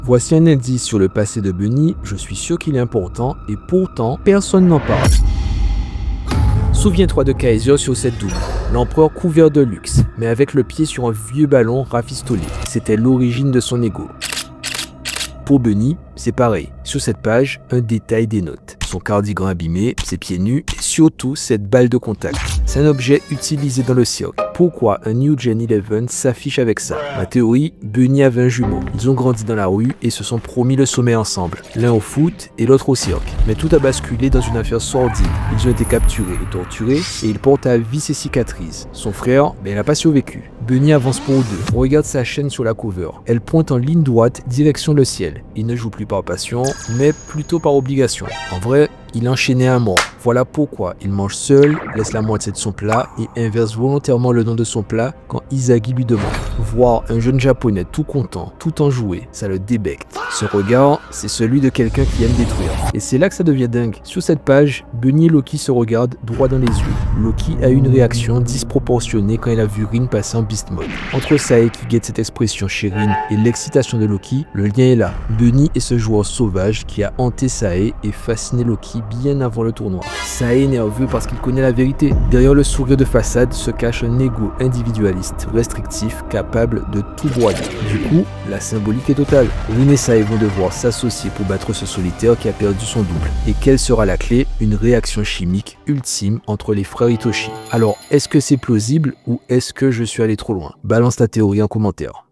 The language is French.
Voici un indice sur le passé de Bunny, je suis sûr qu'il est important et pourtant personne n'en parle. Souviens-toi de Kaiser sur cette double, l'empereur couvert de luxe, mais avec le pied sur un vieux ballon rafistolé. C'était l'origine de son ego. Pour Bunny, c'est pareil. Sur cette page, un détail dénote. Son cardigan abîmé, ses pieds nus et surtout cette balle de contact. C'est un objet utilisé dans le cirque. Pourquoi un New Gen 11 s'affiche avec ça? Ma théorie, Bunny avait un jumeau. Ils ont grandi dans la rue et se sont promis le sommet ensemble. L'un au foot et l'autre au cirque. Mais tout a basculé dans une affaire sordide. Ils ont été capturés et torturés et il porte à vie ses cicatrices. Son frère, il n'a pas survécu. Bunny avance pour deux. On regarde sa chaîne sur la cover. Elle pointe en ligne droite direction le ciel. Il ne joue plus par passion, mais plutôt par obligation. En vrai, il enchaînait un mort. Voilà pourquoi il mange seul, laisse la moitié de son plat et inverse volontairement le nom de son plat quand Izagi lui demande. Voir un jeune japonais tout content, tout enjoué, ça le débecte. Ce regard, c'est celui de quelqu'un qui aime détruire. Et c'est là que ça devient dingue. Sur cette page, Bunny et Loki se regardent droit dans les yeux. Loki a eu une réaction disproportionnée quand il a vu Rin passer en beast mode. Entre Sae qui guette cette expression chez Rin et l'excitation de Loki, le lien est là. Bunny est ce joueur sauvage qui a hanté Sae et fasciné Loki bien avant le tournoi. Sae est nerveux parce qu'il connaît la vérité. Derrière le sourire de façade se cache un ego individualiste, restrictif, capable de tout broyer. Du coup, la symbolique est totale. Rin et Sae vont devoir s'associer pour battre ce solitaire qui a perdu son double. Et quelle sera la clé? Une réaction chimique ultime entre les frères Itoshi. Alors, est-ce que c'est plausible ou est-ce que je suis allé trop loin? Balance ta théorie en commentaire.